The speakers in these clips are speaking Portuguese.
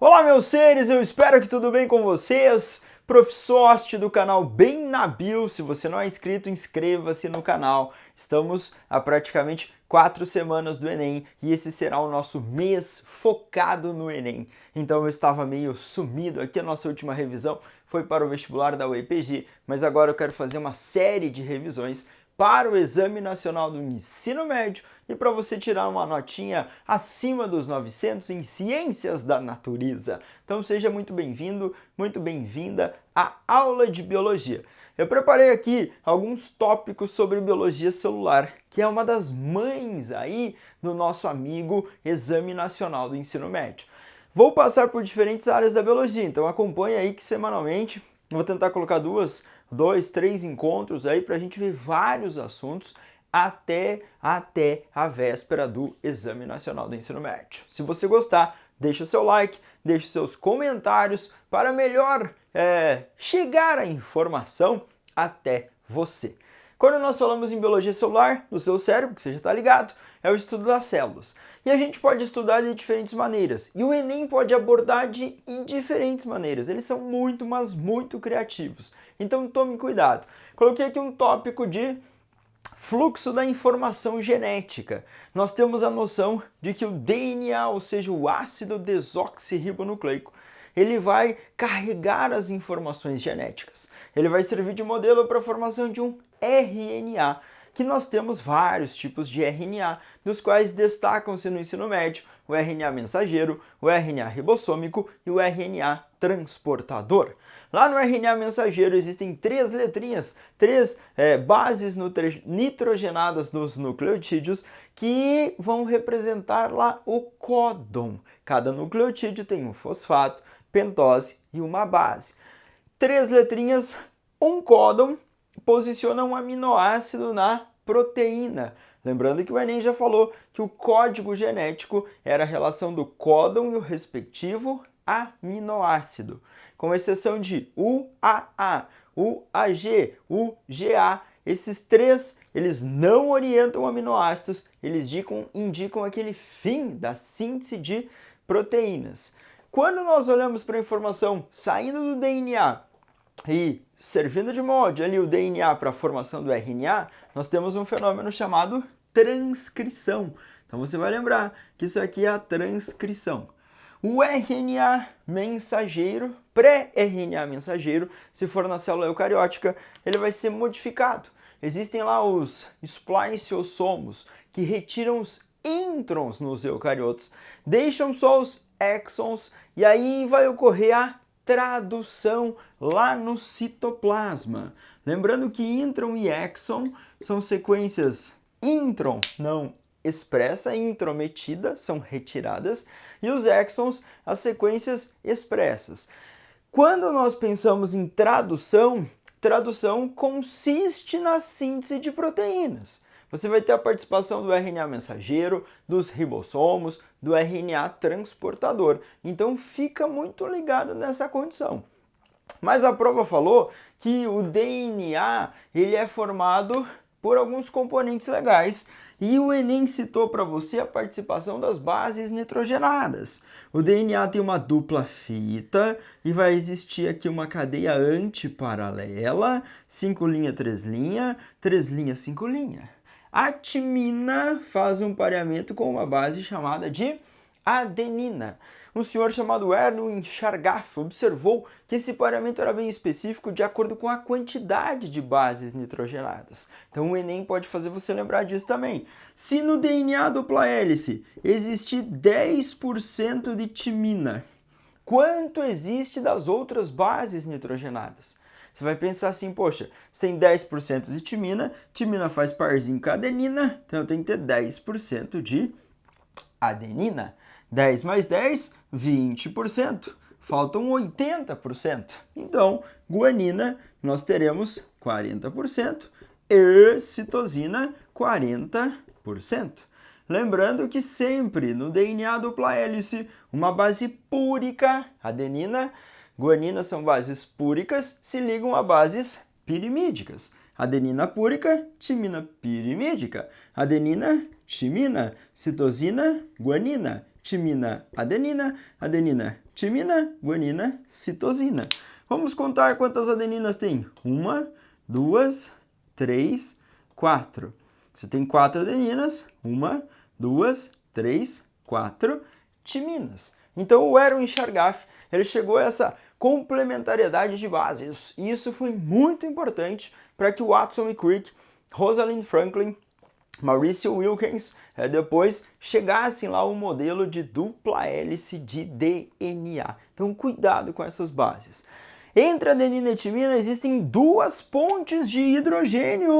Olá, meus seres, eu espero que tudo bem com vocês. Professor do canal Bem na Bio, se você não é inscrito, inscreva-se no canal. Estamos há praticamente 4 semanas do Enem e esse será o nosso mês focado no Enem. Então eu estava meio sumido aqui, a nossa última revisão foi para o vestibular da UEPG, mas agora eu quero fazer uma série de revisões para o Exame Nacional do Ensino Médio e para você tirar uma notinha acima dos 900 em Ciências da Natureza. Então seja muito bem-vindo, muito bem-vinda à aula de Biologia. Eu preparei aqui alguns tópicos sobre biologia celular, que é uma das mães aí do nosso amigo Exame Nacional do Ensino Médio. Vou passar por diferentes áreas da biologia, então acompanhe aí que semanalmente vou tentar colocar dois, três encontros aí para a gente ver vários assuntos até a véspera do Exame Nacional do Ensino Médio. Se você gostar, deixa o seu like, deixa seus comentários para melhor chegar a informação até você. Quando nós falamos em biologia celular, no seu cérebro, que você já está ligado, é o estudo das células. E a gente pode estudar de diferentes maneiras. E o Enem pode abordar de diferentes maneiras. Eles são muito, mas muito criativos. Então tome cuidado. Coloquei aqui um tópico de fluxo da informação genética. Nós temos a noção de que o DNA, ou seja, o ácido desoxirribonucleico, ele vai carregar as informações genéticas. Ele vai servir de modelo para a formação de um RNA, que nós temos vários tipos de RNA, dos quais destacam-se no ensino médio o RNA mensageiro, o RNA ribossômico e o RNA transportador. Lá no RNA mensageiro existem três letrinhas, três bases nitrogenadas nos nucleotídeos que vão representar lá o códon. Cada nucleotídeo tem um fosfato, pentose e uma base. Três letrinhas, um códon, posiciona um aminoácido na proteína. Lembrando que o Enem já falou que o código genético era a relação do códon e o respectivo aminoácido, com exceção de UAA, UAG, UGA. Esses três, eles não orientam aminoácidos, eles indicam aquele fim da síntese de proteínas. Quando nós olhamos para a informação saindo do DNA e servindo de molde ali o DNA para a formação do RNA, nós temos um fenômeno chamado transcrição. Então você vai lembrar que isso aqui é a transcrição. O RNA mensageiro, pré-RNA mensageiro, se for na célula eucariótica, ele vai ser modificado. Existem lá os spliceossomos, que retiram os introns nos eucariotos, deixam só os exons, e aí vai ocorrer a tradução lá no citoplasma. Lembrando que intron e exon são sequências intron não expressa, intrometida, são retiradas, e os exons, as sequências expressas. Quando nós pensamos em tradução, tradução consiste na síntese de proteínas. Você vai ter a participação do RNA mensageiro, dos ribossomos, do RNA transportador. Então fica muito ligado nessa condição. Mas a prova falou que o DNA ele é formado por alguns componentes legais e o Enem citou para você a participação das bases nitrogenadas. O DNA tem uma dupla fita e vai existir aqui uma cadeia antiparalela, 5' 3', 3', 5'. A timina faz um pareamento com uma base chamada de adenina. Um senhor chamado Erwin Chargaff observou que esse pareamento era bem específico de acordo com a quantidade de bases nitrogenadas. Então o Enem pode fazer você lembrar disso também. Se no DNA dupla hélice existir 10% de timina, quanto existe das outras bases nitrogenadas? Você vai pensar assim, poxa, se tem 10% de timina, timina faz parzinho com a adenina, então eu tenho que ter 10% de adenina. 10 mais 10, 20%. Faltam 80%. Então, guanina, nós teremos 40% e citosina, 40%. Lembrando que sempre no DNA dupla hélice, uma base púrica, adenina, guanina são bases púricas, se ligam a bases pirimídicas. Adenina púrica, timina pirimídica. Adenina, timina, citosina, guanina. timina, adenina, adenina, timina, guanina, citosina. Vamos contar quantas adeninas tem. 1, 2, 3, 4. Você tem 4 adeninas, 1, 2, 3, 4 timinas. Então o Erwin Chargaff, ele chegou a essa complementariedade de bases. E isso foi muito importante para que Watson e Crick, Rosalind Franklin, Mauricio Wilkins, depois chegassem lá ao modelo de dupla hélice de DNA. Então cuidado com essas bases. Entre adenina e timina existem 2 pontes de hidrogênio.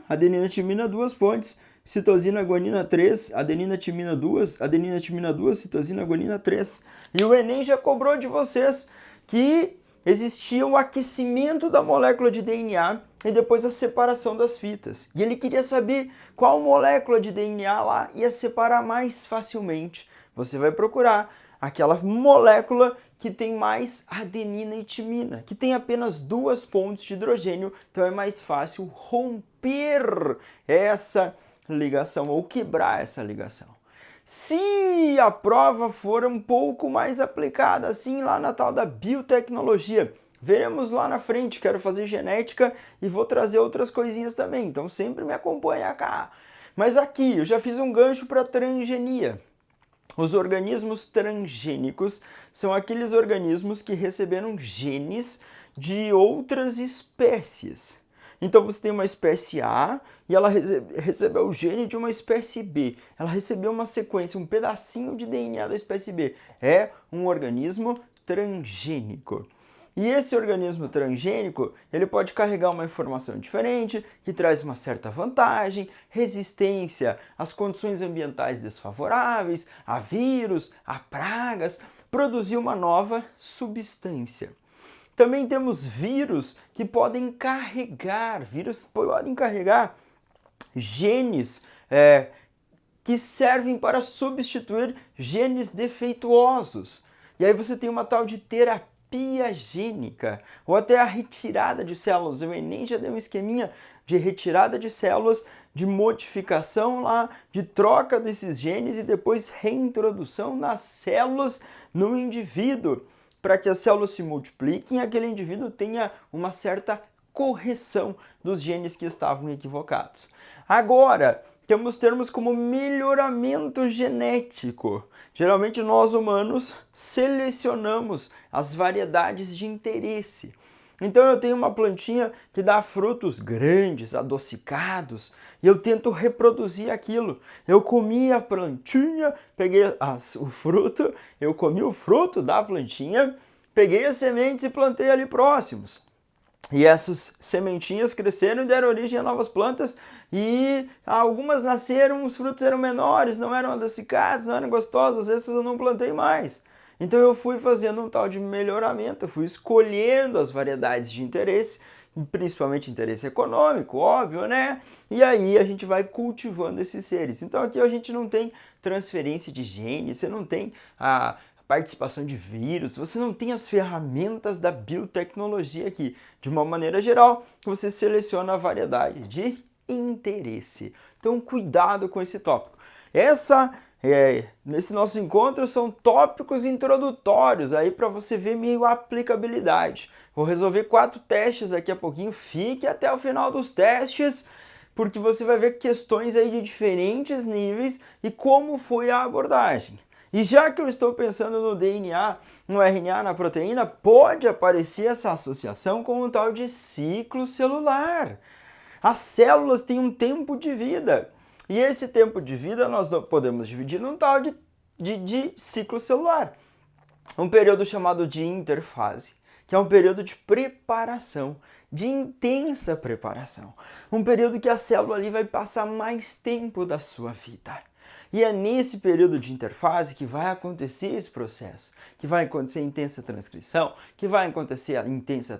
Adenina, timina, 2 pontes. Citosina, guanina, 3. Adenina, timina, 2. Adenina, timina, 2. Citosina, guanina, 3. E o Enem já cobrou de vocês que existia o aquecimento da molécula de DNA e depois a separação das fitas. E ele queria saber qual molécula de DNA lá ia separar mais facilmente. Você vai procurar aquela molécula que tem mais adenina e timina, que tem apenas 2 pontes de hidrogênio, então é mais fácil romper essa ligação ou quebrar essa ligação. Se a prova for um pouco mais aplicada, assim lá na tal da biotecnologia, veremos lá na frente, quero fazer genética e vou trazer outras coisinhas também, então sempre me acompanha cá. Mas aqui eu já fiz um gancho para transgenia. Os organismos transgênicos são aqueles organismos que receberam genes de outras espécies. Então você tem uma espécie A e ela recebeu o gene de uma espécie B. Ela recebeu uma sequência, um pedacinho de DNA da espécie B. É um organismo transgênico. E esse organismo transgênico, ele pode carregar uma informação diferente, que traz uma certa vantagem, resistência às condições ambientais desfavoráveis, a vírus, a pragas, produzir uma nova substância. Também temos vírus que podem carregar, genes que servem para substituir genes defeituosos. E aí você tem uma tal de terapia gênica, ou até a retirada de células. O Enem já deu um esqueminha de retirada de células, de modificação lá, de troca desses genes e depois reintrodução nas células no indivíduo, para que as células se multipliquem e aquele indivíduo tenha uma certa correção dos genes que estavam equivocados. Agora, temos termos como melhoramento genético. Geralmente nós humanos selecionamos as variedades de interesse. Então eu tenho uma plantinha que dá frutos grandes, adocicados, e eu tento reproduzir aquilo. Eu comi a plantinha, peguei o fruto, eu comi o fruto da plantinha, peguei as sementes e plantei ali próximos. E essas sementinhas cresceram e deram origem a novas plantas e algumas nasceram, os frutos eram menores, não eram adocicados, não eram gostosos, essas eu não plantei mais. Então eu fui fazendo um tal de melhoramento, eu fui escolhendo as variedades de interesse, principalmente interesse econômico, óbvio, né? E aí a gente vai cultivando esses seres. Então aqui a gente não tem transferência de genes, você não tem a participação de vírus, você não tem as ferramentas da biotecnologia aqui. De uma maneira geral, você seleciona a variedade de interesse. Então, cuidado com esse tópico. Nesse nosso encontro são tópicos introdutórios aí para você ver meio a aplicabilidade. Vou resolver 4 testes daqui a pouquinho, fique até o final dos testes, porque você vai ver questões aí de diferentes níveis e como foi a abordagem. E já que eu estou pensando no DNA, no RNA, na proteína, pode aparecer essa associação com um tal de ciclo celular. As células têm um tempo de vida. E esse tempo de vida nós podemos dividir num tal de ciclo celular. Um período chamado de interfase, que é um período de preparação, de intensa preparação. Um período que a célula ali vai passar mais tempo da sua vida. E é nesse período de interfase que vai acontecer esse processo, que vai acontecer a intensa transcrição, que vai acontecer a intensa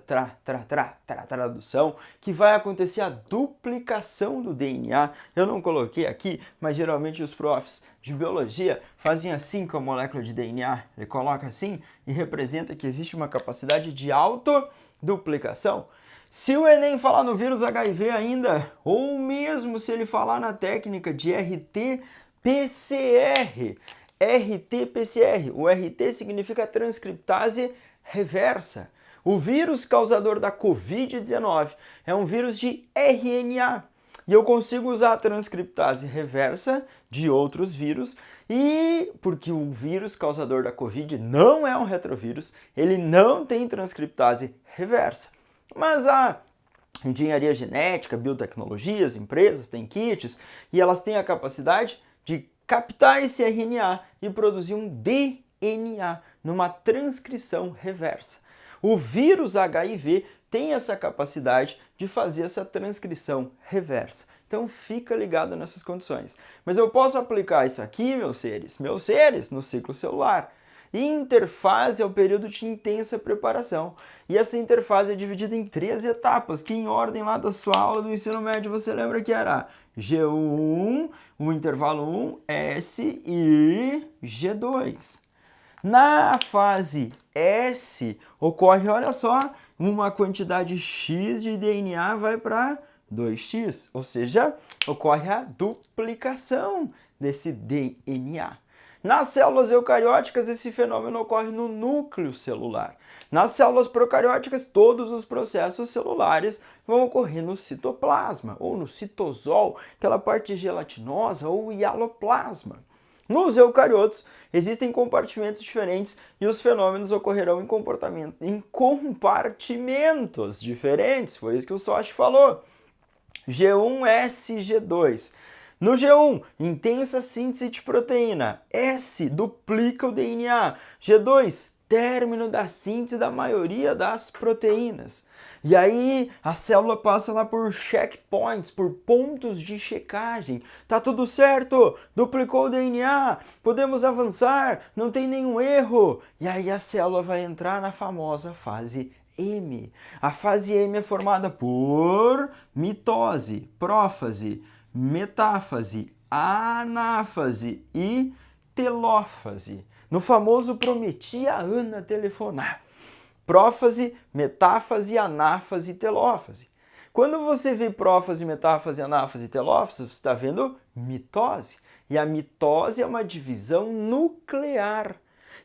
tradução, que vai acontecer a duplicação do DNA. Eu não coloquei aqui, mas geralmente os profs de biologia fazem assim com a molécula de DNA. Ele coloca assim e representa que existe uma capacidade de autoduplicação. Se o Enem falar no vírus HIV ainda, ou mesmo se ele falar na técnica de RT-PCR, RT-PCR. O RT significa transcriptase reversa. O vírus causador da Covid-19 é um vírus de RNA. E eu consigo usar a transcriptase reversa de outros vírus, e porque o vírus causador da Covid não é um retrovírus, ele não tem transcriptase reversa. Mas a engenharia genética, biotecnologias, empresas têm kits e elas têm a capacidade de captar esse RNA e produzir um DNA numa transcrição reversa. O vírus HIV tem essa capacidade de fazer essa transcrição reversa. Então fica ligado nessas condições. Mas eu posso aplicar isso aqui, meus seres, no ciclo celular. Interfase é o período de intensa preparação. E essa interfase é dividida em 3 etapas, que em ordem lá da sua aula do ensino médio você lembra que era G1, o intervalo 1, S e G2. Na fase S ocorre, olha só, uma quantidade X de DNA vai para 2x, ou seja, ocorre a duplicação desse DNA. Nas células eucarióticas, esse fenômeno ocorre no núcleo celular. Nas células procarióticas, todos os processos celulares vão ocorrer no citoplasma, ou no citosol, aquela parte gelatinosa, ou hialoplasma. Nos eucariotos, existem compartimentos diferentes e os fenômenos ocorrerão em compartimentos diferentes. Foi isso que o Sochi falou. G1, S, G2. No G1, intensa síntese de proteína. S, duplica o DNA. G2, término da síntese da maioria das proteínas. E aí a célula passa lá por checkpoints, por pontos de checagem. Tá tudo certo, duplicou o DNA, podemos avançar, não tem nenhum erro. E aí a célula vai entrar na famosa fase M. A fase M é formada por mitose, prófase, metáfase, anáfase e telófase. No famoso prometi a Ana telefonar. Prófase, metáfase, anáfase e telófase. Quando você vê prófase, metáfase, anáfase e telófase, você está vendo mitose. E a mitose é uma divisão nuclear.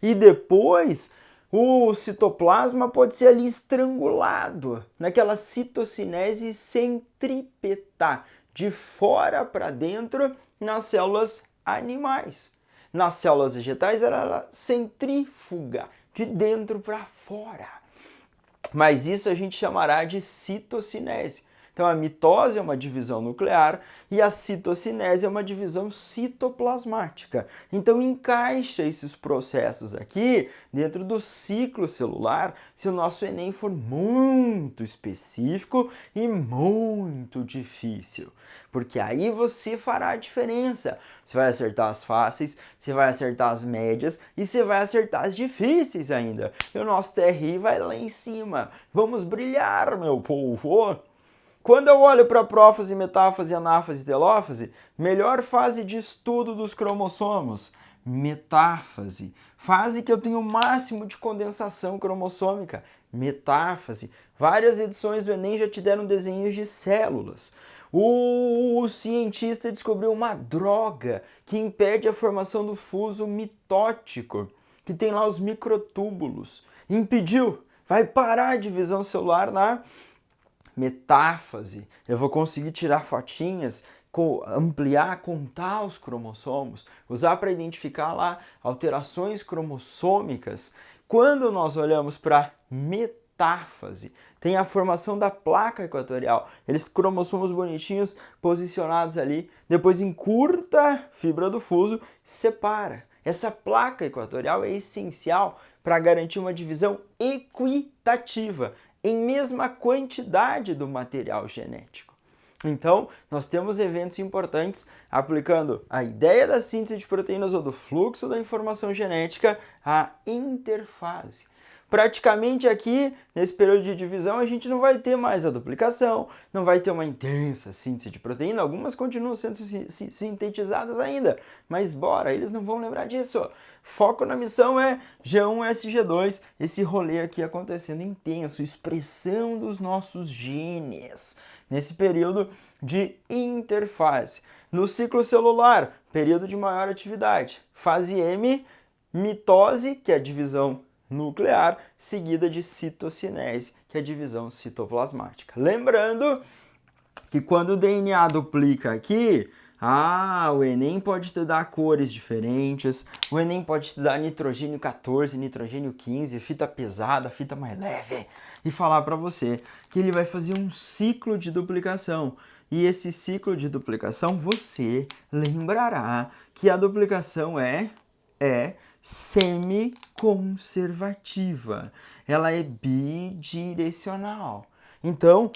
E depois o citoplasma pode ser ali estrangulado naquela citocinese centrípeta, de fora para dentro nas células animais. Nas células vegetais era centrífuga, de dentro para fora. Mas isso a gente chamará de citocinese. Então a mitose é uma divisão nuclear e a citocinese é uma divisão citoplasmática. Então encaixa esses processos aqui dentro do ciclo celular se o nosso Enem for muito específico e muito difícil. Porque aí você fará a diferença. Você vai acertar as fáceis, você vai acertar as médias e você vai acertar as difíceis ainda. E o nosso TRI vai lá em cima. Vamos brilhar, meu povo! Quando eu olho para prófase, metáfase, anáfase e telófase, melhor fase de estudo dos cromossomos, metáfase. Fase que eu tenho o máximo de condensação cromossômica, metáfase. Várias edições do Enem já te deram desenhos de células. O cientista descobriu uma droga que impede a formação do fuso mitótico, que tem lá os microtúbulos. Impediu. Vai parar a divisão celular na metáfase. Eu vou conseguir tirar fotinhas, ampliar, contar os cromossomos, usar para identificar lá alterações cromossômicas. Quando nós olhamos para metáfase, tem a formação da placa equatorial, eles cromossomos bonitinhos posicionados ali, depois encurta a fibra do fuso, separa. Essa placa equatorial é essencial para garantir uma divisão equitativa em mesma quantidade do material genético. Então, nós temos eventos importantes aplicando a ideia da síntese de proteínas ou do fluxo da informação genética à interfase. Praticamente aqui, nesse período de divisão, a gente não vai ter mais a duplicação, não vai ter uma intensa síntese de proteína, algumas continuam sendo sintetizadas ainda, mas bora, eles não vão lembrar disso. Foco na missão é G1, SG2, esse rolê aqui acontecendo intenso, expressão dos nossos genes. nesse período de interfase. No ciclo celular, período de maior atividade. Fase M, mitose, que é a divisão nuclear, seguida de citocinese, que é a divisão citoplasmática. Lembrando que quando o DNA duplica aqui, o Enem pode te dar cores diferentes, o Enem pode te dar nitrogênio 14, nitrogênio 15, fita pesada, fita mais leve, e falar para você que ele vai fazer um ciclo de duplicação. E esse ciclo de duplicação, você lembrará que a duplicação é semiconservativa. Ela é bidirecional. Então,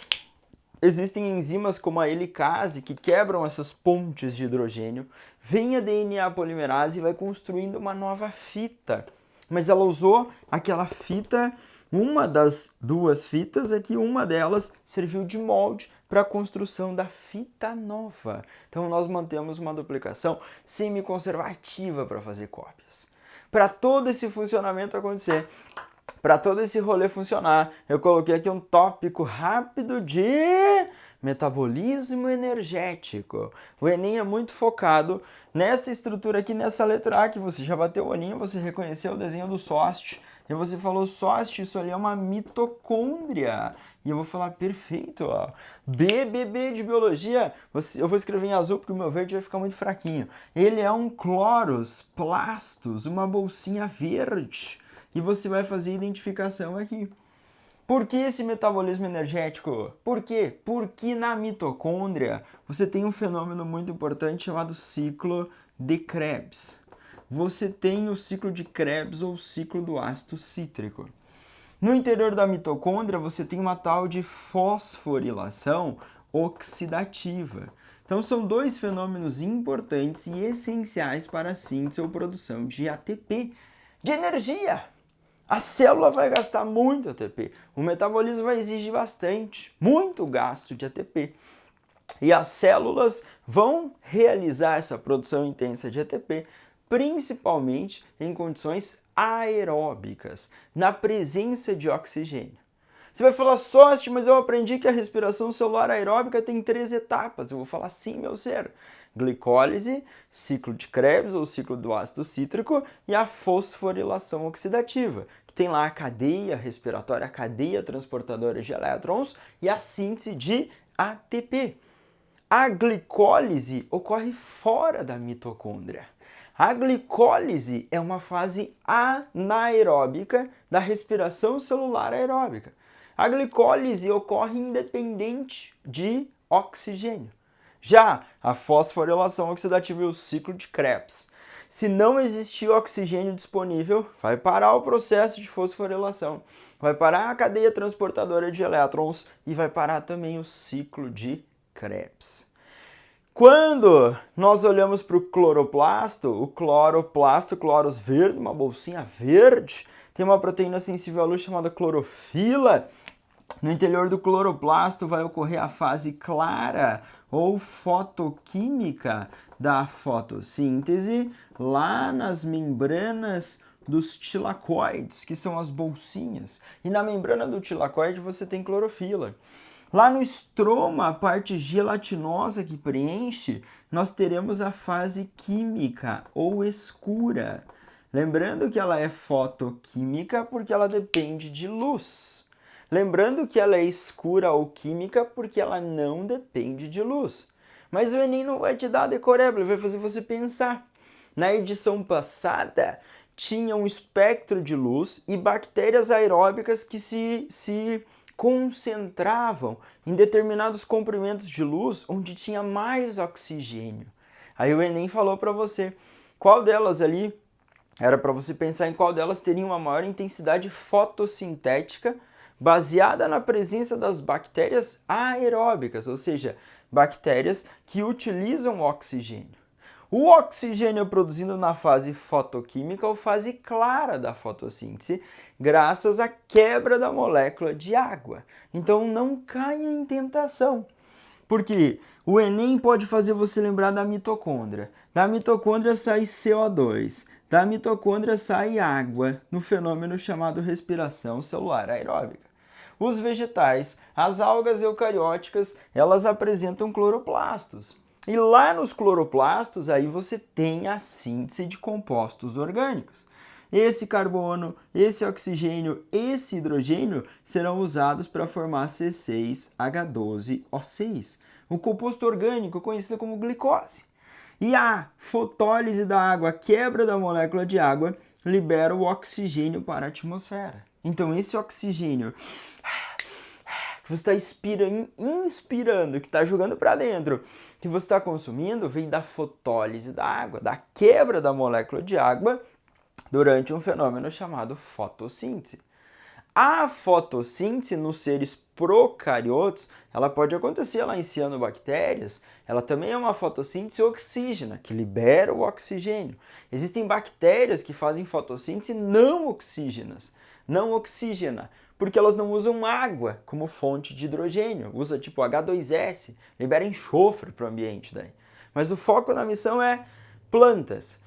existem enzimas como a helicase que quebram essas pontes de hidrogênio, vem a DNA polimerase e vai construindo uma nova fita. Mas ela usou aquela fita, uma das duas fitas é que uma delas serviu de molde para a construção da fita nova. Então nós mantemos uma duplicação semiconservativa para fazer cópias. Para todo esse funcionamento acontecer, para todo esse rolê funcionar, eu coloquei aqui um tópico rápido de metabolismo energético. O Enem é muito focado nessa estrutura aqui, nessa letra A, que você já bateu o olhinho, você reconheceu o desenho do sócio, e você falou, sócio, isso ali é uma mitocôndria. E eu vou falar, perfeito, ó. BBB de biologia, eu vou escrever em azul porque o meu verde vai ficar muito fraquinho. Ele é um cloros, plastos, uma bolsinha verde. E você vai fazer identificação aqui. Por que esse metabolismo energético? Por quê? Porque na mitocôndria você tem um fenômeno muito importante chamado ciclo de Krebs. Você tem o ciclo de Krebs ou ciclo do ácido cítrico. No interior da mitocôndria você tem uma tal de fosforilação oxidativa. Então são dois fenômenos importantes e essenciais para a síntese ou produção de ATP, de energia. A célula vai gastar muito ATP, o metabolismo vai exigir bastante, muito gasto de ATP. E as células vão realizar essa produção intensa de ATP, principalmente em condições aeróbicas, na presença de oxigênio. Você vai falar, sócio, mas eu aprendi que a respiração celular aeróbica tem 3 etapas. Eu vou falar, sim, meu ser. Glicólise, ciclo de Krebs ou ciclo do ácido cítrico e a fosforilação oxidativa, que tem lá a cadeia respiratória, a cadeia transportadora de elétrons e a síntese de ATP. A glicólise ocorre fora da mitocôndria. A glicólise é uma fase anaeróbica da respiração celular aeróbica. A glicólise ocorre independente de oxigênio. Já a fosforilação oxidativa e o ciclo de Krebs. Se não existir oxigênio disponível, vai parar o processo de fosforilação, vai parar a cadeia transportadora de elétrons e vai parar também o ciclo de Krebs. Quando nós olhamos para o cloroplasto, cloros verde, uma bolsinha verde, tem uma proteína sensível à luz chamada clorofila. No interior do cloroplasto vai ocorrer a fase clara ou fotoquímica da fotossíntese lá nas membranas dos tilacoides, que são as bolsinhas. E na membrana do tilacoide você tem clorofila. Lá no estroma, a parte gelatinosa que preenche, nós teremos a fase química ou escura. Lembrando que ela é fotoquímica porque ela depende de luz. Lembrando que ela é escura ou química porque ela não depende de luz. Mas o Enem não vai te dar a decoreba, ele vai fazer você pensar. Na edição passada, tinha um espectro de luz e bactérias aeróbicas que se concentravam em determinados comprimentos de luz onde tinha mais oxigênio. Aí o Enem falou para você qual delas ali, era para você pensar em qual delas teria uma maior intensidade fotossintética baseada na presença das bactérias aeróbicas, ou seja, bactérias que utilizam oxigênio. O oxigênio é produzido na fase fotoquímica ou fase clara da fotossíntese, graças à quebra da molécula de água. Então não caia em tentação, porque o Enem pode fazer você lembrar da mitocôndria. Da mitocôndria sai CO2, da mitocôndria sai água, no fenômeno chamado respiração celular aeróbica. Os vegetais, as algas eucarióticas, elas apresentam cloroplastos. E lá nos cloroplastos, aí você tem a síntese de compostos orgânicos. Esse carbono, esse oxigênio, esse hidrogênio serão usados para formar C6H12O6, o composto orgânico conhecido como glicose. E a fotólise da água, a quebra da molécula de água, libera o oxigênio para a atmosfera. Então esse oxigênio que você está inspirando, que está jogando para dentro, que você está consumindo, vem da fotólise da água, da quebra da molécula de água durante um fenômeno chamado fotossíntese. A fotossíntese nos seres procariotos, ela pode acontecer lá em cianobactérias, ela também é uma fotossíntese oxígena, que libera o oxigênio. Existem bactérias que fazem fotossíntese não oxígenas, não oxígena, porque elas não usam água como fonte de hidrogênio, usa tipo H2S, libera enxofre para o ambiente daí. Mas o foco da missão é plantas,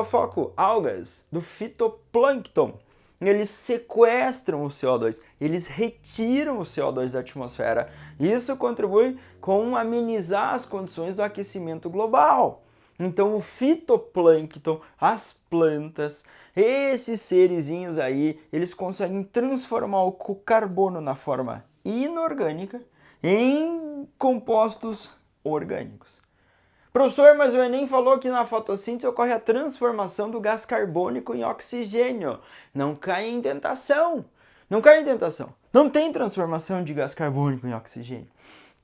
foco algas do fitoplâncton. Eles sequestram o CO2, eles retiram o CO2 da atmosfera. Isso contribui com amenizar as condições do aquecimento global. Então o fitoplâncton, as plantas, esses serezinhos aí, eles conseguem transformar o carbono na forma inorgânica em compostos orgânicos. Professor, mas o Enem falou que na fotossíntese ocorre a transformação do gás carbônico em oxigênio. Não cai em tentação. Não cai em tentação. Não tem transformação de gás carbônico em oxigênio.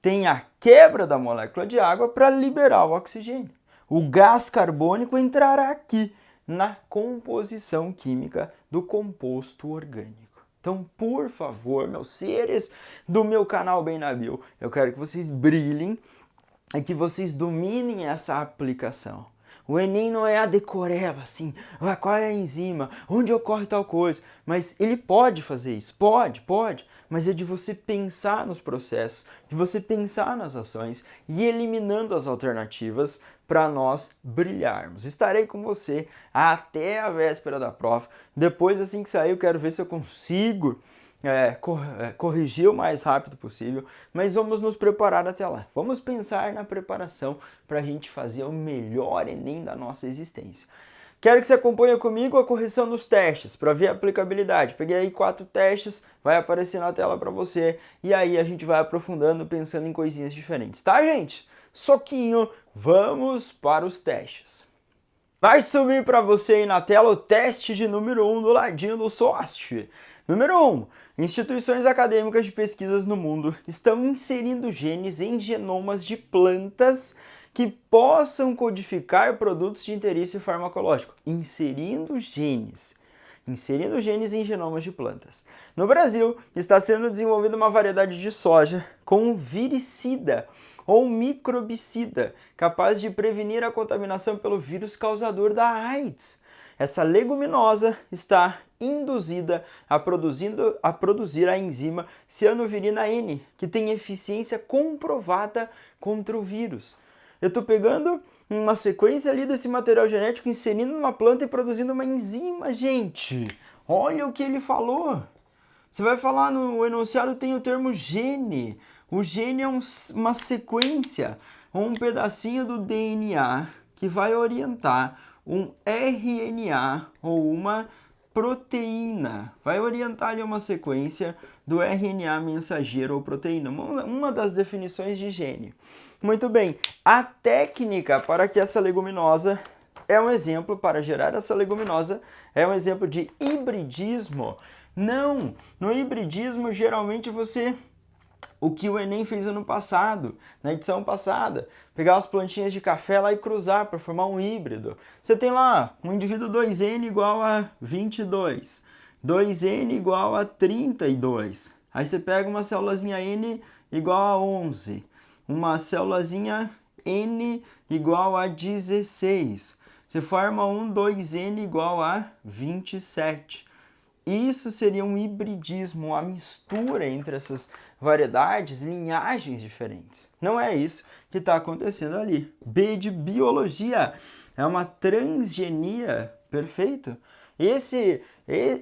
Tem a quebra da molécula de água para liberar o oxigênio. O gás carbônico entrará aqui na composição química do composto orgânico. Então, por favor, meus seres do meu canal Bem na Bio, eu quero que vocês brilhem e que vocês dominem essa aplicação. O Enem não é a decoreba, assim, qual é a enzima, onde ocorre tal coisa, mas ele pode fazer isso, pode, mas é de você pensar nos processos, de você pensar nas ações e eliminando as alternativas para nós brilharmos. Estarei com você até a véspera da prova, depois assim que sair eu quero ver se eu consigo corrigir o mais rápido possível, mas vamos nos preparar até lá. Vamos pensar na preparação para a gente fazer o melhor Enem da nossa existência. Quero que você acompanhe comigo a correção dos testes para ver a aplicabilidade. Peguei aí 4 testes, vai aparecer na tela para você e aí a gente vai aprofundando, pensando em coisinhas diferentes, tá, gente? Soquinho, vamos para os testes. Vai subir para você aí na tela o teste de número 1 do ladinho do SOST. Número 1. Instituições acadêmicas de pesquisas no mundo estão inserindo genes em genomas de plantas que possam codificar produtos de interesse farmacológico. Inserindo genes em genomas de plantas. No Brasil, está sendo desenvolvida uma variedade de soja com viricida ou microbicida, capaz de prevenir a contaminação pelo vírus causador da AIDS. Essa leguminosa está induzida a produzir a enzima cianovirina N, que tem eficiência comprovada contra o vírus. Eu estou pegando uma sequência ali desse material genético, inserindo numa planta e produzindo uma enzima, gente. Olha o que ele falou. Você vai falar no enunciado, tem o termo gene. O gene é uma sequência, um pedacinho do DNA que vai orientar um RNA ou uma proteína. Vai orientar ali uma sequência do RNA mensageiro ou proteína, uma das definições de gene. Muito bem, a técnica para que essa leguminosa é um exemplo, para gerar essa leguminosa, é um exemplo de hibridismo. Não, no hibridismo geralmente o que o Enem fez ano passado, na edição passada, pegar as plantinhas de café lá e cruzar para formar um híbrido. Você tem lá um indivíduo 2N igual a 22, 2N igual a 32. Aí você pega uma célulazinha N igual a 11, uma célulazinha N igual a 16. Você forma um 2N igual a 27. Isso seria um hibridismo, uma mistura entre essas variedades, linhagens diferentes. Não é isso que está acontecendo ali. B de biologia. É uma transgenia, perfeito?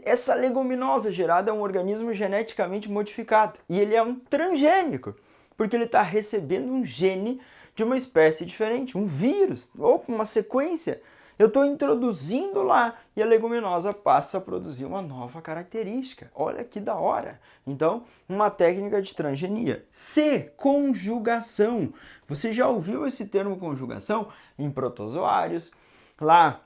Essa leguminosa gerada é um organismo geneticamente modificado e ele é um transgênico, porque ele está recebendo um gene de uma espécie diferente, um vírus ou uma sequência. Eu estou introduzindo lá e a leguminosa passa a produzir uma nova característica. Olha que da hora! Então, uma técnica de transgenia. C, conjugação. Você já ouviu esse termo conjugação em protozoários? Lá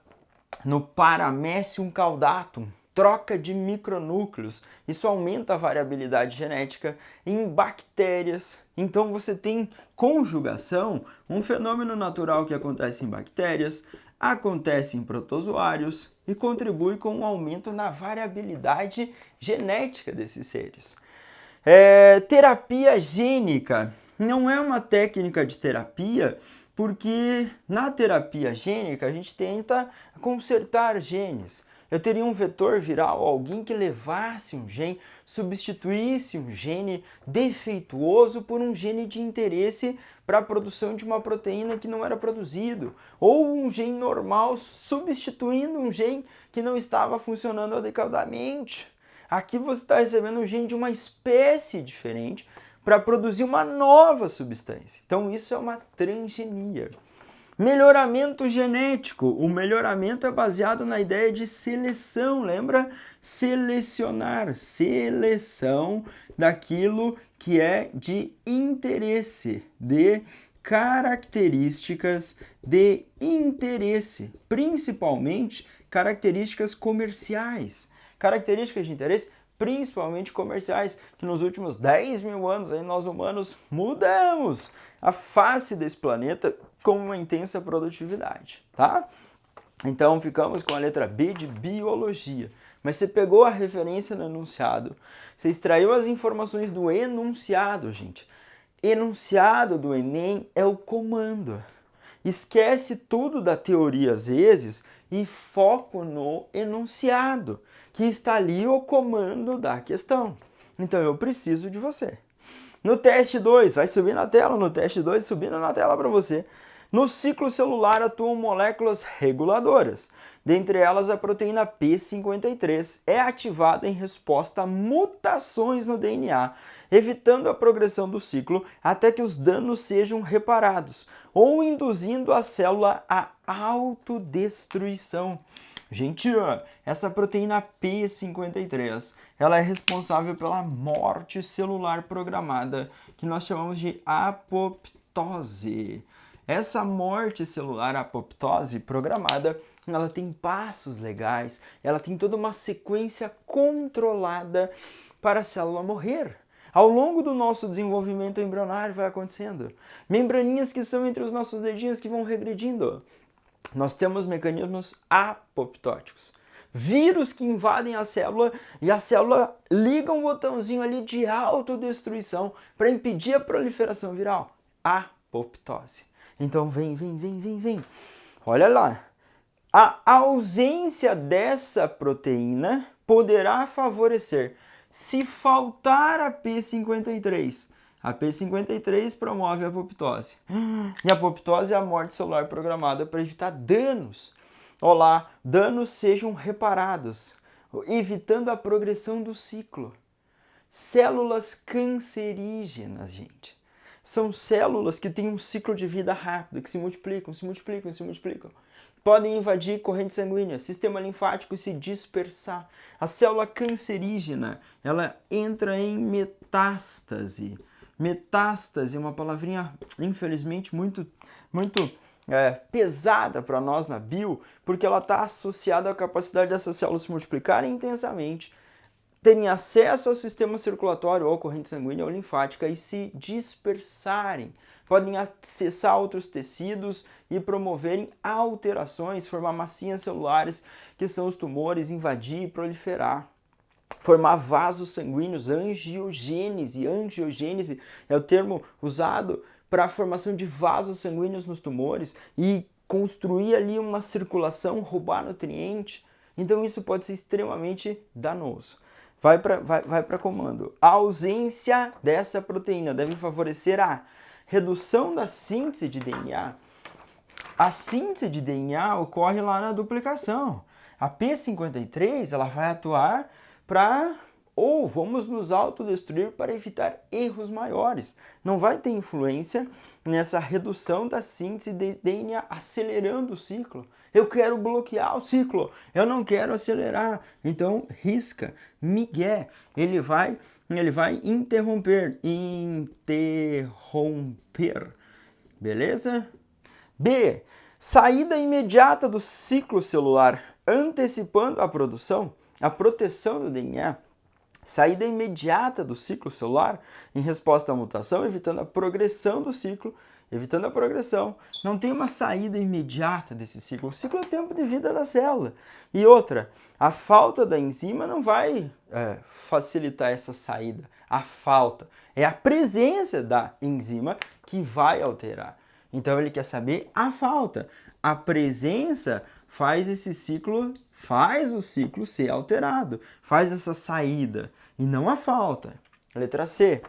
no Paramecium caudatum, troca de micronúcleos. Isso aumenta a variabilidade genética em bactérias. Então você tem conjugação, um fenômeno natural que acontece em bactérias, acontece em protozoários e contribui com um aumento na variabilidade genética desses seres. Terapia gênica não é uma técnica de terapia, porque na terapia gênica a gente tenta consertar genes. Eu teria um vetor viral, alguém que levasse um gene, substituísse um gene defeituoso por um gene de interesse para a produção de uma proteína que não era produzido, ou um gene normal substituindo um gene que não estava funcionando adequadamente. Aqui você está recebendo um gene de uma espécie diferente para produzir uma nova substância. Então isso é uma transgenia. Melhoramento genético. O melhoramento é baseado na ideia de seleção, lembra? Selecionar, seleção daquilo que é de interesse, de características de interesse, principalmente características comerciais. Características de interesse principalmente comerciais, que nos últimos 10 mil anos aí, nós humanos mudamos a face desse planeta com uma intensa produtividade, tá? Então ficamos com a letra B de biologia. Mas você pegou a referência no enunciado, você extraiu as informações do enunciado, gente. Enunciado do Enem é o comando. Esquece tudo da teoria às vezes e foco no enunciado, que está ali o comando da questão. Então eu preciso de você. No teste 2, vai subir na tela, no teste 2, subindo na tela para você. No ciclo celular atuam moléculas reguladoras. Dentre elas, a proteína P53 é ativada em resposta a mutações no DNA, evitando a progressão do ciclo até que os danos sejam reparados, ou induzindo a célula à autodestruição. Gente, essa proteína P53, ela é responsável pela morte celular programada, que nós chamamos de apoptose. Essa morte celular, apoptose programada, ela tem passos legais, ela tem toda uma sequência controlada para a célula morrer. Ao longo do nosso desenvolvimento embrionário vai acontecendo. Membraninhas que estão entre os nossos dedinhos que vão regredindo. Nós temos mecanismos apoptóticos. Vírus que invadem a célula e a célula liga um botãozinho ali de autodestruição para impedir a proliferação viral. Apoptose. Então vem. Olha lá. A ausência dessa proteína poderá favorecer. Se faltar a P53, a P53 promove a apoptose. E a apoptose é a morte celular programada para evitar danos. Olá, danos sejam reparados, evitando a progressão do ciclo. Células cancerígenas, gente. São células que têm um ciclo de vida rápido, que se multiplicam. Podem invadir corrente sanguínea, sistema linfático e se dispersar. A célula cancerígena, ela entra em metástase. Metástase é uma palavrinha, infelizmente, muito pesada para nós na bio, porque ela está associada à capacidade dessas células se multiplicarem intensamente, terem acesso ao sistema circulatório, ou corrente sanguínea ou linfática e se dispersarem. Podem acessar outros tecidos e promoverem alterações, formar massinhas celulares, que são os tumores, invadir e proliferar. Formar vasos sanguíneos, angiogênese. Angiogênese é o termo usado para a formação de vasos sanguíneos nos tumores e construir ali uma circulação, roubar nutriente. Então isso pode ser extremamente danoso. Vai para comando. A ausência dessa proteína deve favorecer a redução da síntese de DNA. A síntese de DNA ocorre lá na duplicação. A P53 ela vai atuar para ou vamos nos autodestruir para evitar erros maiores. Não vai ter influência nessa redução da síntese de DNA, acelerando o ciclo. Eu quero bloquear o ciclo, eu não quero acelerar. Então, risca, migué, ele vai interromper, beleza? B, saída imediata do ciclo celular, antecipando a proteção do DNA. Saída imediata do ciclo celular em resposta à mutação, evitando a progressão do ciclo, evitando a progressão. Não tem uma saída imediata desse ciclo. O ciclo é o tempo de vida da célula. E outra, a falta da enzima não vai facilitar essa saída. A falta é a presença da enzima que vai alterar. Então ele quer saber a falta. A presença faz o ciclo ser alterado, faz essa saída e não a falta. Letra C.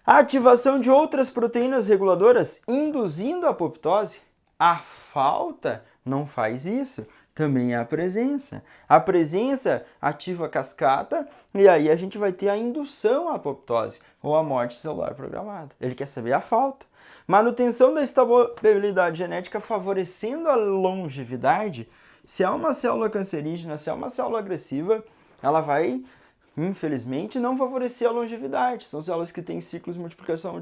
A ativação de outras proteínas reguladoras induzindo a apoptose. A falta não faz isso, também é a presença. A presença ativa a cascata e aí a gente vai ter a indução à apoptose ou a morte celular programada. Ele quer saber a falta. Manutenção da estabilidade genética favorecendo a longevidade. Se é uma célula cancerígena, se é uma célula agressiva, ela vai, infelizmente, não favorecer a longevidade. São células que têm ciclos de multiplicação.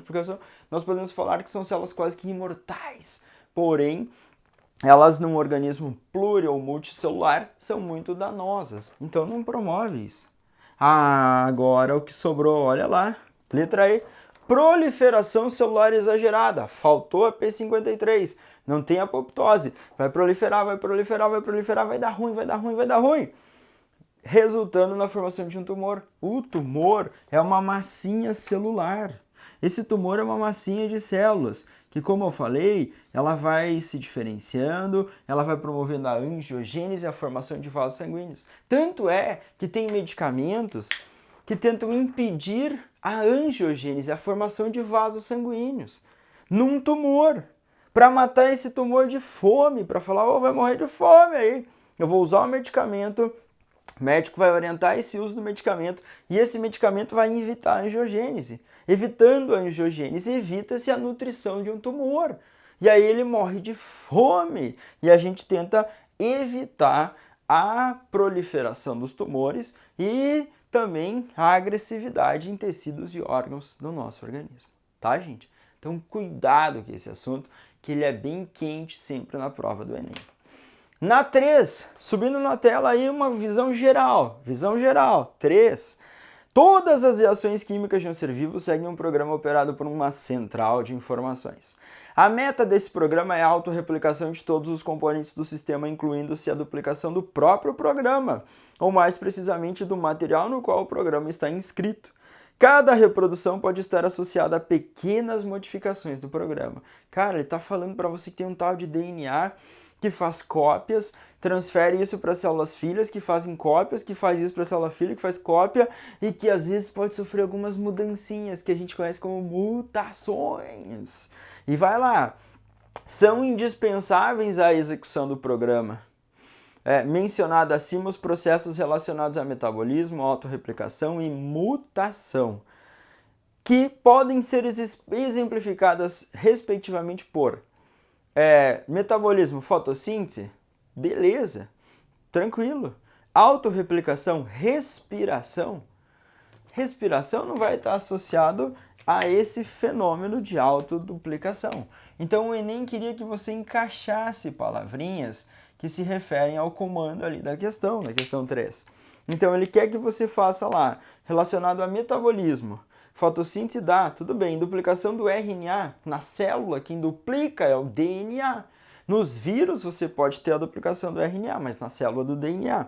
Nós podemos falar que são células quase que imortais. Porém, elas num organismo pluri ou multicelular são muito danosas. Então não promove isso. Agora o que sobrou, olha lá. Letra E. Proliferação celular exagerada. Faltou a P53. Não tem apoptose. Vai proliferar, vai dar ruim. Resultando na formação de um tumor. O tumor é uma massinha celular. Esse tumor é uma massinha de células que, como eu falei, ela vai se diferenciando, ela vai promovendo a angiogênese e a formação de vasos sanguíneos. Tanto é que tem medicamentos que tentam impedir a angiogênese, a formação de vasos sanguíneos num tumor, para matar esse tumor de fome, para falar, vai morrer de fome aí. Eu vou usar o medicamento, o médico vai orientar esse uso do medicamento e esse medicamento vai evitar a angiogênese. Evitando a angiogênese, evita-se a nutrição de um tumor. E aí ele morre de fome. E a gente tenta evitar a proliferação dos tumores e também a agressividade em tecidos e órgãos do nosso organismo. Tá, gente? Então, cuidado com esse assunto, que ele é bem quente sempre na prova do Enem. Na 3, subindo na tela aí uma visão geral. 3. Todas as reações químicas de um ser vivo seguem um programa operado por uma central de informações. A meta desse programa é a autorreplicação de todos os componentes do sistema, incluindo-se a duplicação do próprio programa, ou mais precisamente do material no qual o programa está inscrito. Cada reprodução pode estar associada a pequenas modificações do programa. Cara, ele está falando para você que tem um tal de DNA que faz cópias, transfere isso para células filhas, que fazem cópias, que faz isso para a célula filha, que faz cópia, e que às vezes pode sofrer algumas mudancinhas, que a gente conhece como mutações. E vai lá, são indispensáveis à execução do programa. Mencionado acima os processos relacionados a metabolismo, autorreplicação e mutação, que podem ser exemplificadas respectivamente por metabolismo, fotossíntese, beleza, tranquilo. Autorreplicação, respiração. Respiração não vai estar associado a esse fenômeno de autoduplicação. Então o Enem queria que você encaixasse palavrinhas que se referem ao comando ali da questão 3. Então ele quer que você faça lá, relacionado a metabolismo. Fotossíntese dá, tudo bem. Duplicação do RNA na célula, quem duplica é o DNA. Nos vírus você pode ter a duplicação do RNA, mas na célula do DNA.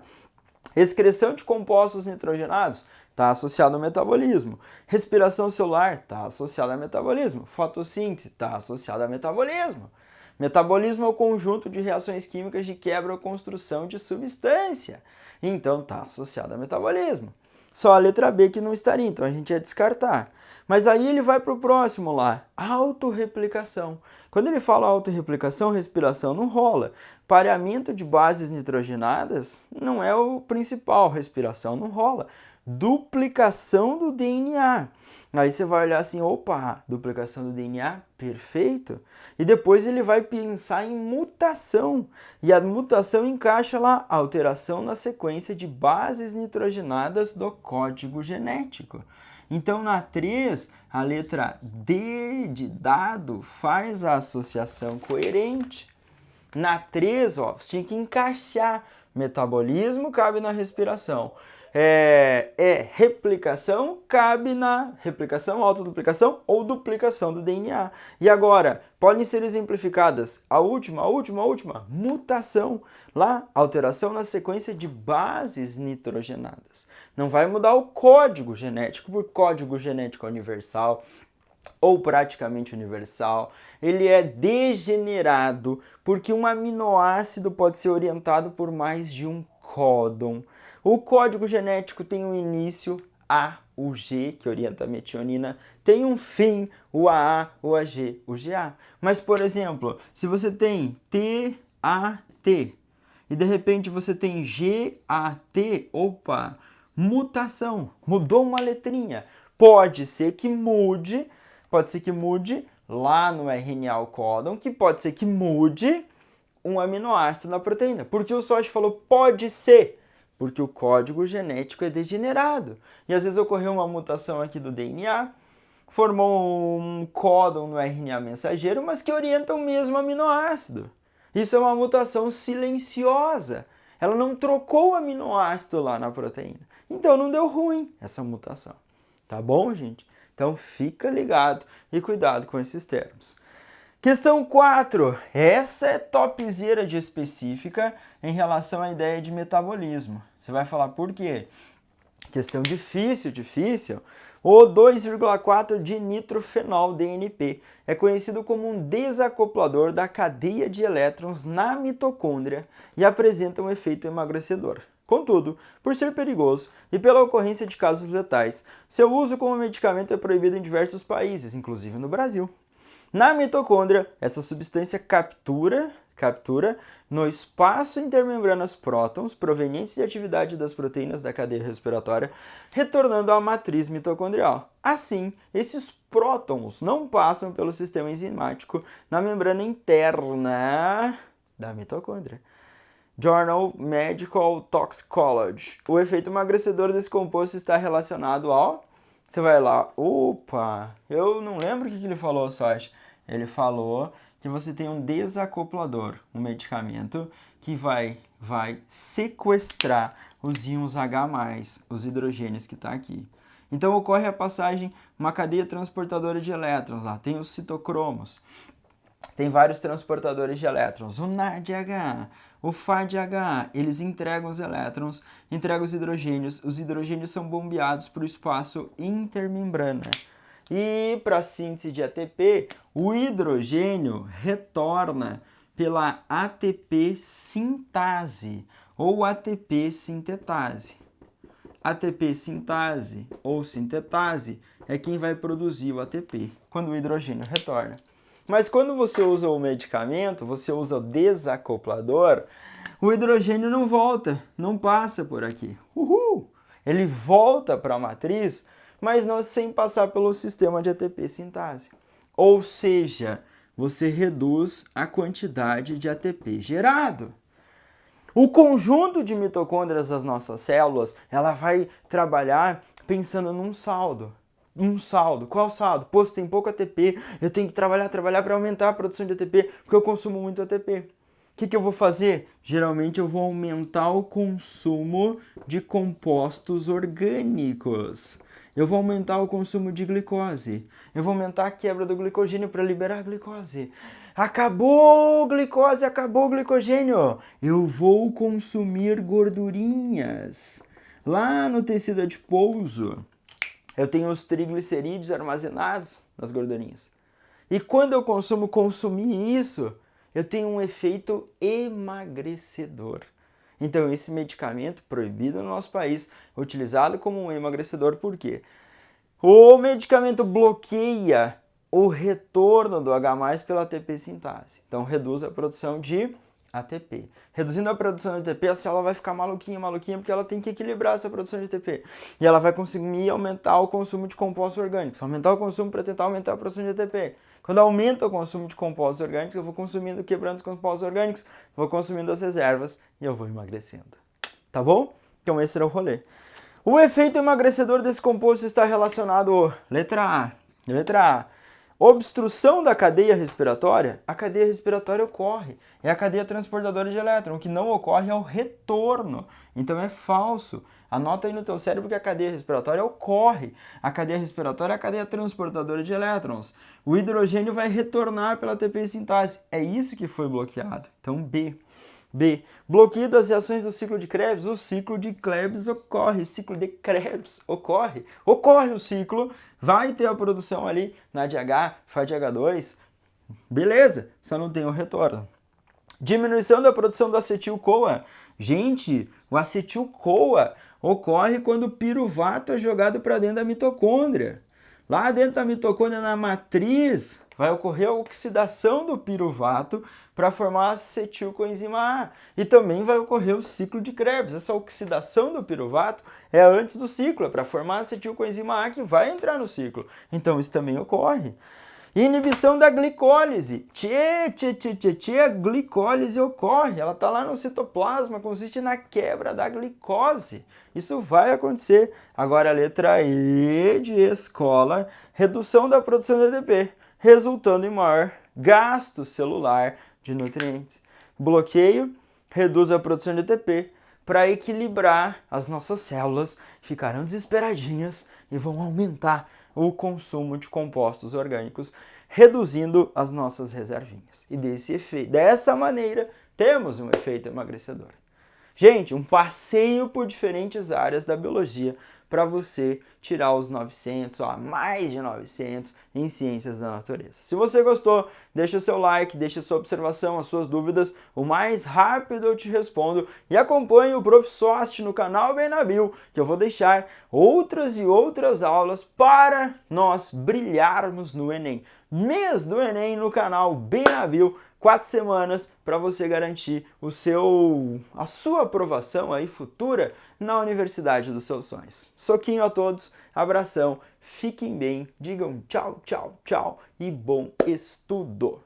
Excreção de compostos nitrogenados está associado ao metabolismo. Respiração celular está associada a metabolismo. Fotossíntese está associada a metabolismo. Metabolismo é o conjunto de reações químicas de quebra ou construção de substância. Então está associado a metabolismo. Só a letra B que não estaria, então a gente ia descartar. Mas aí ele vai para o próximo lá, autorreplicação. Quando ele fala autorreplicação, respiração não rola. Pareamento de bases nitrogenadas não é o principal, respiração não rola. Duplicação do DNA. Aí você vai olhar assim, opa, duplicação do DNA, perfeito. E depois ele vai pensar em mutação. E a mutação encaixa lá, alteração na sequência de bases nitrogenadas do código genético. Então, na 3, a letra D de dado faz a associação coerente. Na 3, ó, você tinha que encaixar. Metabolismo cabe na respiração. Replicação cabe na replicação, autoduplicação ou duplicação do DNA. E agora, podem ser exemplificadas a última, mutação. Lá, alteração na sequência de bases nitrogenadas. Não vai mudar o código genético, porque código genético é universal ou praticamente universal. Ele é degenerado porque um aminoácido pode ser orientado por mais de um códon. O código genético tem um início, A, o G, que orienta a metionina, tem um fim, o AA, o AG, o GA. Mas, por exemplo, se você tem TAT e de repente você tem GAT, opa, mutação, mudou uma letrinha. Pode ser que mude lá no RNA o códon, que pode ser que mude um aminoácido na proteína. Porque o Soch falou pode ser, porque o código genético é degenerado. E às vezes ocorreu uma mutação aqui do DNA, formou um códon no RNA mensageiro, mas que orienta o mesmo aminoácido. Isso é uma mutação silenciosa. Ela não trocou o aminoácido lá na proteína. Então não deu ruim essa mutação. Tá bom, gente? Então fica ligado e cuidado com esses termos. Questão 4. Essa é topzera de específica em relação à ideia de metabolismo. Você vai falar por quê? Questão difícil. O 2,4 de nitrofenol DNP é conhecido como um desacoplador da cadeia de elétrons na mitocôndria e apresenta um efeito emagrecedor. Contudo, por ser perigoso e pela ocorrência de casos letais, seu uso como medicamento é proibido em diversos países, inclusive no Brasil. Na mitocôndria, essa substância captura no espaço intermembranas prótons provenientes de atividade das proteínas da cadeia respiratória, retornando à matriz mitocondrial. Assim, esses prótons não passam pelo sistema enzimático na membrana interna da mitocôndria. Journal Medical Toxicology. O efeito emagrecedor desse composto está relacionado ao... Você vai lá, opa, eu não lembro o que ele falou, Soch. Ele falou que você tem um desacoplador, um medicamento que vai sequestrar os íons H+, os hidrogênios que está aqui. Então ocorre a passagem, uma cadeia transportadora de elétrons, lá tem os citocromos, tem vários transportadores de elétrons, o NADH, o FADH, eles entregam os elétrons, entregam os hidrogênios são bombeados para o espaço intermembrana. E para a síntese de ATP, o hidrogênio retorna pela ATP sintase ou ATP sintetase. ATP sintase ou sintetase é quem vai produzir o ATP quando o hidrogênio retorna. Mas quando você usa o medicamento, você usa o desacoplador, o hidrogênio não volta, não passa por aqui. Ele volta para a matriz, mas não sem passar pelo sistema de ATP sintase. Ou seja, você reduz a quantidade de ATP gerado. O conjunto de mitocôndrias das nossas células, ela vai trabalhar pensando num saldo. Qual saldo? Pô, se tem pouco ATP, eu tenho que trabalhar para aumentar a produção de ATP, porque eu consumo muito ATP. O que eu vou fazer? Geralmente eu vou aumentar o consumo de compostos orgânicos. Eu vou aumentar o consumo de glicose. Eu vou aumentar a quebra do glicogênio para liberar a glicose. Acabou glicose, acabou glicogênio. Eu vou consumir gordurinhas. Lá no tecido adiposo, eu tenho os triglicerídeos armazenados nas gordurinhas. E quando eu consumir isso, eu tenho um efeito emagrecedor. Então, esse medicamento proibido no nosso país, utilizado como um emagrecedor, por quê? O medicamento bloqueia o retorno do H+ pela ATP sintase. Então, reduz a produção de ATP. Reduzindo a produção de ATP, a célula vai ficar maluquinha, porque ela tem que equilibrar essa produção de ATP. E ela vai conseguir aumentar o consumo de compostos orgânicos. Aumentar o consumo para tentar aumentar a produção de ATP. Quando aumenta o consumo de compostos orgânicos, eu vou consumindo, quebrando os compostos orgânicos, vou consumindo as reservas e eu vou emagrecendo. Tá bom? Então esse era o rolê. O efeito emagrecedor desse composto está relacionado, letra A, obstrução da cadeia respiratória. A cadeia respiratória ocorre, é a cadeia transportadora de elétron. O que não ocorre é o retorno, então é falso. Anota aí no teu cérebro que a cadeia respiratória ocorre. A cadeia respiratória é a cadeia transportadora de elétrons. O hidrogênio vai retornar pela ATP sintase. É isso que foi bloqueado. Então B. Bloqueio das reações do ciclo de Krebs. O ciclo de Krebs ocorre. Ciclo de Krebs ocorre. Ocorre o ciclo. Vai ter a produção ali na DH, FADH2. Beleza, só não tem o retorno. Diminuição da produção do acetil-CoA. Gente, o acetil-CoA ocorre quando o piruvato é jogado para dentro da mitocôndria. Lá dentro da mitocôndria, na matriz, vai ocorrer a oxidação do piruvato para formar acetilcoenzima A. E também vai ocorrer o ciclo de Krebs. Essa oxidação do piruvato é antes do ciclo, é para formar acetilcoenzima A que vai entrar no ciclo. Então isso também ocorre. Inibição da glicólise. A glicólise ocorre, ela está lá no citoplasma, consiste na quebra da glicose. Isso vai acontecer. Agora a letra E de escola, redução da produção de ATP, resultando em maior gasto celular de nutrientes. Bloqueio reduz a produção de ATP para equilibrar as nossas células, ficarão desesperadinhas e vão aumentar o consumo de compostos orgânicos, reduzindo as nossas reservinhas. E dessa maneira, temos um efeito emagrecedor. Gente, um passeio por diferentes áreas da biologia para você tirar os 900, mais de 900 em ciências da natureza. Se você gostou, deixa seu like, deixa sua observação, as suas dúvidas. O mais rápido eu te respondo. E acompanhe o Prof. Sost no canal Benabil, que eu vou deixar outras e outras aulas para nós brilharmos no Enem. Mês do Enem no canal Benabil. 4 semanas para você garantir a sua aprovação aí futura na universidade dos seus sonhos. Soquinho a todos, abração, fiquem bem, digam tchau, tchau, tchau e bom estudo!